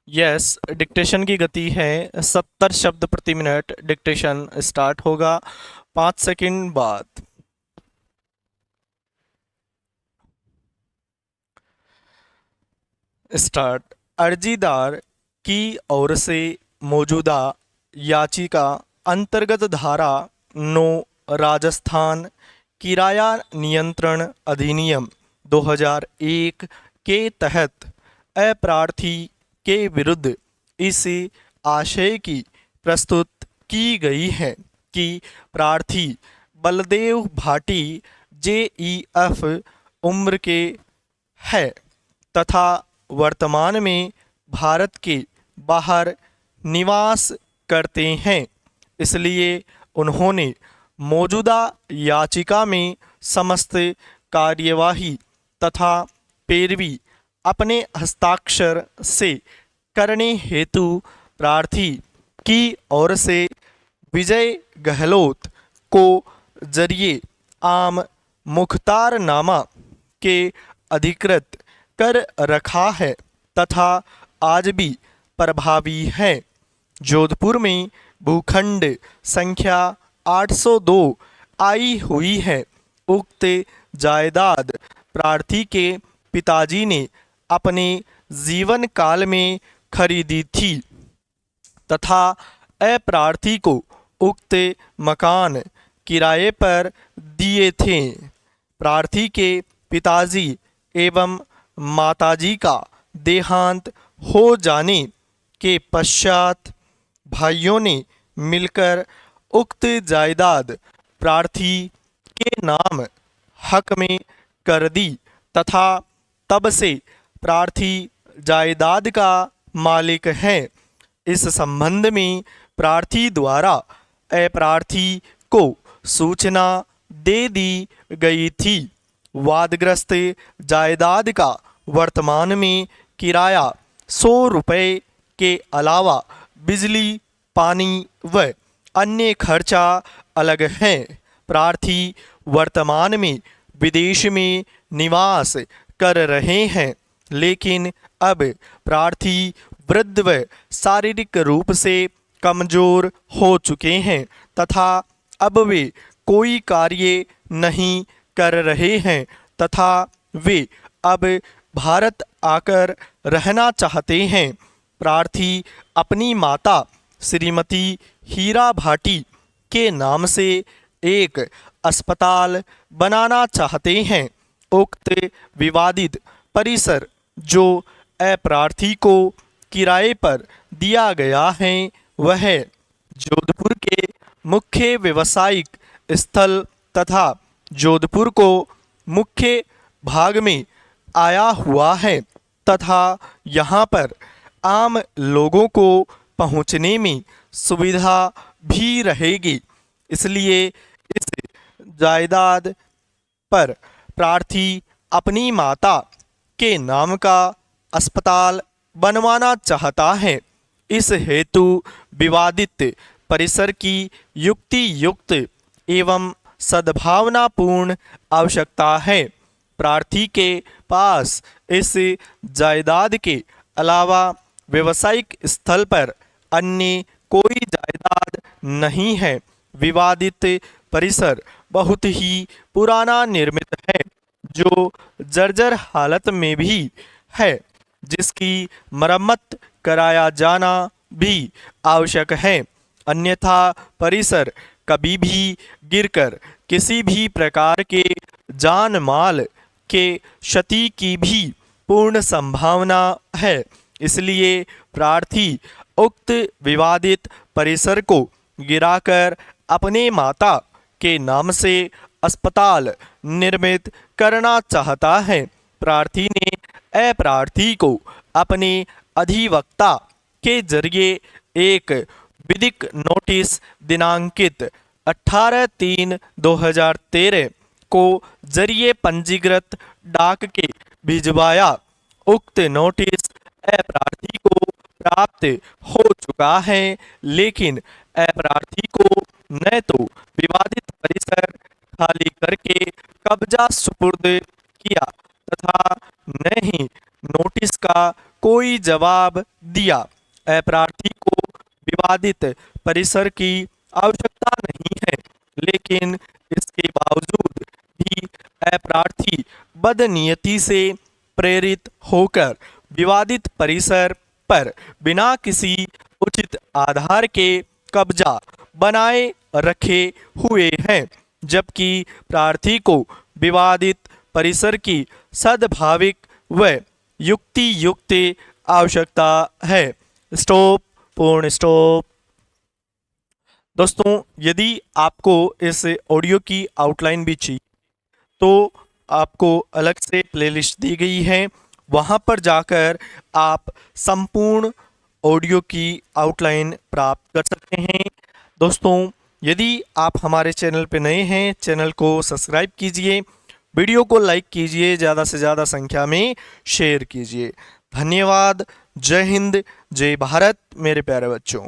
Yes, dictation की गति है 70 शब्द प्रति मिनट। डिक्टेशन स्टार्ट होगा 5 सेकंड बाद। स्टार्ट। अर्जीदार की ओर से मौजूदा याचिका अंतर्गत धारा 9 राजस्थान किराया नियंत्रण अधिनियम 2001 के तहत अप्रार्थी के विरुद्ध इस आशय की प्रस्तुत की गई है कि प्रार्थी बलदेव भाटी JEF उम्र के है तथा वर्तमान में भारत के बाहर निवास करते हैं, इसलिए उन्होंने मौजूदा याचिका में समस्त कार्यवाही तथा पैरवी अपने हस्ताक्षर से करने हेतु प्रार्थी की ओर से विजय गहलोत को जरिए आम मुख्तारनामा के अधिकृत कर रखा है तथा आज भी प्रभावी है। जोधपुर में भूखंड संख्या 802 आई हुई है। उक्त जायदाद प्रार्थी के पिताजी ने अपने जीवन काल में खरीदी थी तथा अप्रार्थी को उक्त मकान किराए पर दिए थे। प्रार्थी के पिताजी एवं माताजी का देहांत हो जाने के पश्चात भाइयों ने मिलकर उक्त जायदाद प्रार्थी के नाम हक में कर दी तथा तब से प्रार्थी जायदाद का मालिक है। इस संबंध में प्रार्थी द्वारा अप्रार्थी को सूचना दे दी गई थी। वादग्रस्त जायदाद का वर्तमान में किराया 100 रुपये के अलावा बिजली, पानी व अन्य खर्चा अलग है। प्रार्थी वर्तमान में विदेश में निवास कर रहे हैं, लेकिन अब प्रार्थी वृद्ध व शारीरिक रूप से कमजोर हो चुके हैं तथा अब वे कोई कार्य नहीं कर रहे हैं तथा वे अब भारत आकर रहना चाहते हैं। प्रार्थी अपनी माता श्रीमती हीरा भाटी के नाम से एक अस्पताल बनाना चाहते हैं। उक्त विवादित परिसर जो अप्रार्थी को किराए पर दिया गया है वह जोधपुर के मुख्य व्यावसायिक स्थल तथा जोधपुर को मुख्य भाग में आया हुआ है तथा यहाँ पर आम लोगों को पहुँचने में सुविधा भी रहेगी। इसलिए इस जायदाद पर प्रार्थी अपनी माता के नाम का अस्पताल बनवाना चाहता है। इस हेतु विवादित परिसर की युक्ति युक्त एवं सद्भावनापूर्ण आवश्यकता है। प्रार्थी के पास इस जायदाद के अलावा व्यवसायिक स्थल पर अन्य कोई जायदाद नहीं है। विवादित परिसर बहुत ही पुराना निर्मित है, जो जर्जर हालत में भी है, जिसकी मरम्मत कराया जाना भी आवश्यक है, अन्यथा परिसर कभी भी गिरकर किसी भी प्रकार के जान माल के क्षति की भी पूर्ण संभावना है। इसलिए प्रार्थी उक्त विवादित परिसर को गिराकर अपने माता के नाम से अस्पताल निर्मित करना चाहता है। प्रार्थी ने अप्रार्थी को अपने अधिवक्ता के जरिए एक विधिक नोटिस दिनांकित 18/3/2013 को जरिए पंजीकृत डाक के भिजवाया। उक्त नोटिस अप्रार्थी को प्राप्त हो चुका है, लेकिन अप्रार्थी को न तो विवादित परिसर खाली करके कब्जा सुपुर्द किया तथा न ही नोटिस का कोई जवाब दिया। अप्रार्थी को विवादित परिसर की आवश्यकता नहीं है, लेकिन इसके बावजूद भी अप्रार्थी बदनीयति से प्रेरित होकर विवादित परिसर पर बिना किसी उचित आधार के कब्जा बनाए रखे हुए हैं, जबकि प्रार्थी को विवादित परिसर की सद्भाविक व युक्ति युक्त आवश्यकता है। स्टॉप, पूर्ण स्टॉप। दोस्तों, यदि आपको इस ऑडियो की आउटलाइन भी चाहिए तो आपको अलग से प्लेलिस्ट दी गई है, वहाँ पर जाकर आप संपूर्ण ऑडियो की आउटलाइन प्राप्त कर सकते हैं। दोस्तों, यदि आप हमारे चैनल पर नए हैं, चैनल को सब्सक्राइब कीजिए, वीडियो को लाइक कीजिए, ज़्यादा से ज़्यादा संख्या में शेयर कीजिए। धन्यवाद। जय हिंद, जय भारत मेरे प्यारे बच्चों।